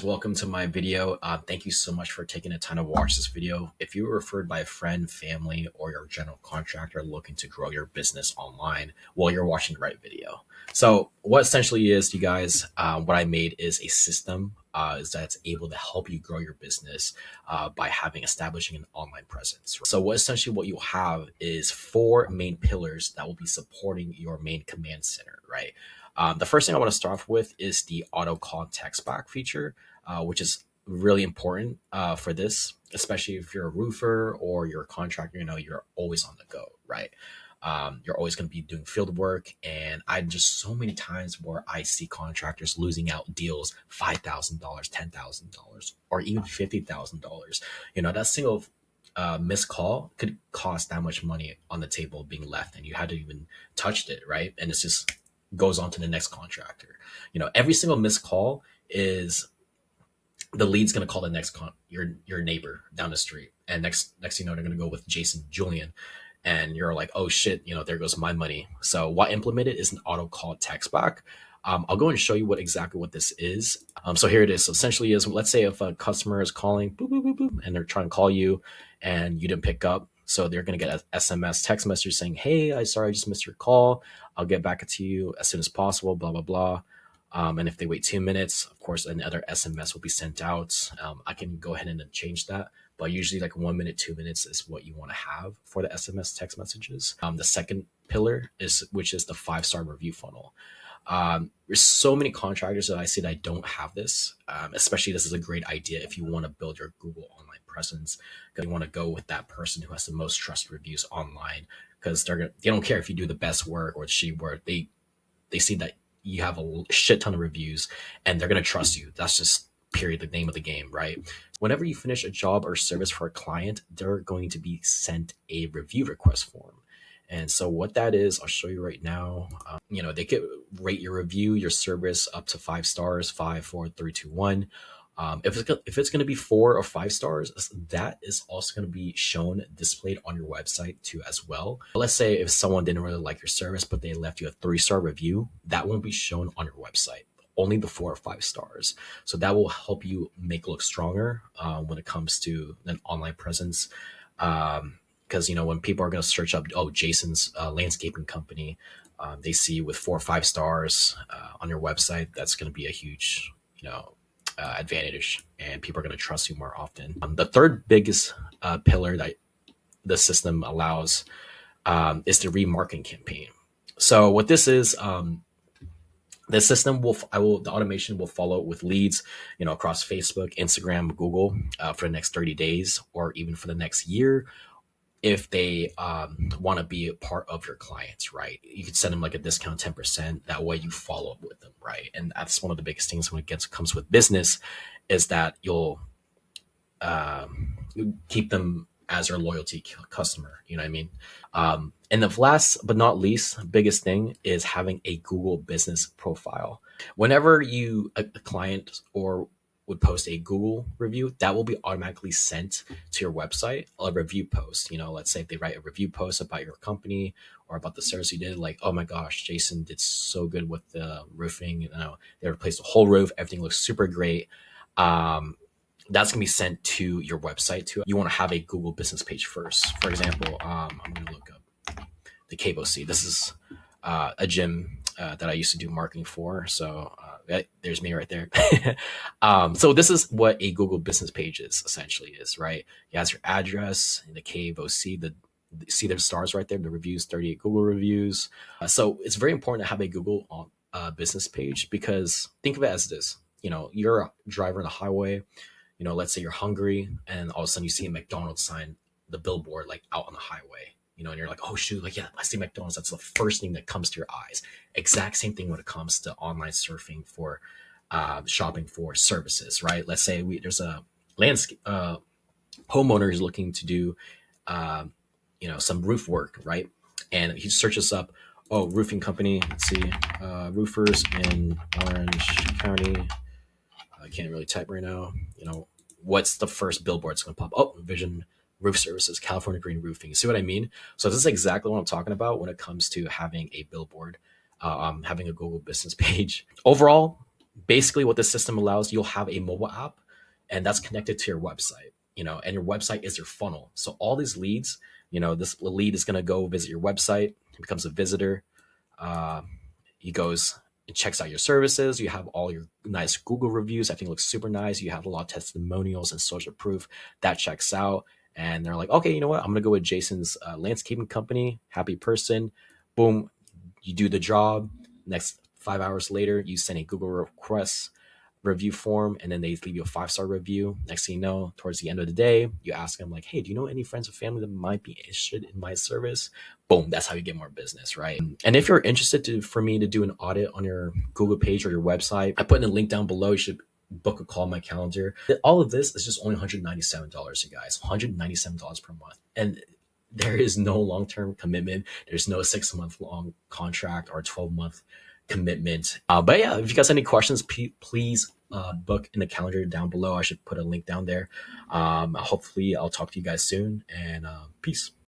Welcome to my video. Thank you so much for taking the time to watch this video. If you were referred by a friend, family, or your general contractor looking to grow your business online, well, you're watching the right video. So what essentially is, you guys, what I made is a system is that's able to help you grow your business by establishing an online presence. So what you'll have is four main pillars that will be supporting your main command center, right? The first thing I want to start off with is the auto call text back feature, which is really important for this, especially if you're a roofer or you're a contractor. You're always on the go, right? You're always going to be doing field work, and I just so many times where I see contractors losing out deals $5,000, $10,000, or even $50,000. That single missed call could cost that much money on the table being left, and you hadn't even touched it, right? And it's just goes on to the next contractor. Every single missed call is the lead's going to call the next your neighbor down the street, and next they're going to go with Jason, Julian, and you're like, oh shit, there goes my money. So what I implemented is an auto call text back. I'll go and show you exactly what this is. So here it is. So essentially is, let's say if a customer is calling, boop, boop, boop, boop, and they're trying to call you and you didn't pick up. So they're going to get an SMS text message saying, hey, I just missed your call. I'll get back to you as soon as possible, blah, blah, blah. And if they wait 2 minutes, of course, another SMS will be sent out. I can go ahead and change that. But usually like 1 minute, 2 minutes is what you want to have for the SMS text messages. The second pillar which is the 5-star review funnel. There's so many contractors that I see that don't have this. Especially this is a great idea if you want to build your Google online presence, because you want to go with that person who has the most trusted reviews online, because they don't care if you do the best work or shitty work. They see that you have a shit ton of reviews and they're going to trust you. That's just period, the name of the game, right? Whenever you finish a job or service for a client, they're going to be sent a review request form. And so what that is, I'll show you right now. They could rate your review, your service up to 5 stars, 5, 4, 3, 2, 1. If it's going to be 4 or 5 stars, that is also going to be displayed on your website too as well. Let's say if someone didn't really like your service, but they left you a 3-star review, that won't be shown on your website. Only the 4 or 5 stars. So that will help you make it look stronger when it comes to an online presence. Because when people are going to search up, Jason's landscaping company, they see you with 4 or 5 stars on your website. That's going to be a huge, advantage, and people are going to trust you more often. The third biggest pillar that the system allows is the remarketing campaign. So what this is, the system the automation will follow with leads, across Facebook, Instagram, Google for the next 30 days, or even for the next year, if they want to be a part of your clients, right? You could send them like a discount 10%. That way you follow up with them, right? And that's one of the biggest things when comes with business, is that you'll keep them as your loyalty customer. You know what I mean? And the last but not least, biggest thing is having a Google business profile. Whenever a client or would post a Google review, that will be automatically sent to your website, a review post. Let's say if they write a review post about your company or about the service you did, like, oh my gosh, Jason did so good with the roofing. They replaced the whole roof. Everything looks super great. That's going to be sent to your website too. You want to have a Google business page first. For example, I'm going to look up the KBOC. This is a gym that I used to do marketing for. So there's me right there. So this is what a Google business page essentially is, right? It has your address, the KBOC, see the stars right there, the reviews, 38 Google reviews. So it's very important to have a Google business page, because think of it as this. You're a driver on the highway. Let's say you're hungry, and all of a sudden you see a McDonald's sign, the billboard, like out on the highway. And you're like, oh shoot, like, yeah, I see McDonald's. That's the first thing that comes to your eyes. Exact same thing when it comes to online surfing for shopping for services, right? Let's say there's a landscape homeowner is looking to do, some roof work, right? And he searches up, roofing company. Let's see, roofers in Orange County. I can't really type right now. What's the first billboard that's going to pop? Oh, Vision Roof Services, California Green Roofing. You see what I mean? So this is exactly what I'm talking about when it comes to having a billboard, having a Google business page. Overall, Basically what the system allows, you'll have a mobile app and that's connected to your website, and your website is your funnel. So all these leads, this lead is going to go visit your website, becomes a visitor. uh, he goes and checks out your services. You have all your nice Google reviews. I think it looks super nice. You have a lot of testimonials and social proof that checks out. And they're like, okay, you know what? I'm going to go with Jason's landscaping company. Happy person. Boom. You do the job. Next 5 hours later, you send a Google request review form, and then they leave you a 5-star review. Next thing you know, towards the end of the day, you ask them like, hey, do you know any friends or family that might be interested in my service? Boom, that's how you get more business, right? And if you're interested for me to do an audit on your Google page or your website, I put in a link down below. You should book a call on my calendar. All of this is just only $197, you guys. $197 per month. And there is no long-term commitment. There's no 6-month long contract or 12-month commitment. But yeah, if you guys have any questions, please book in the calendar down below. I should put a link down there. Hopefully I'll talk to you guys soon, and peace.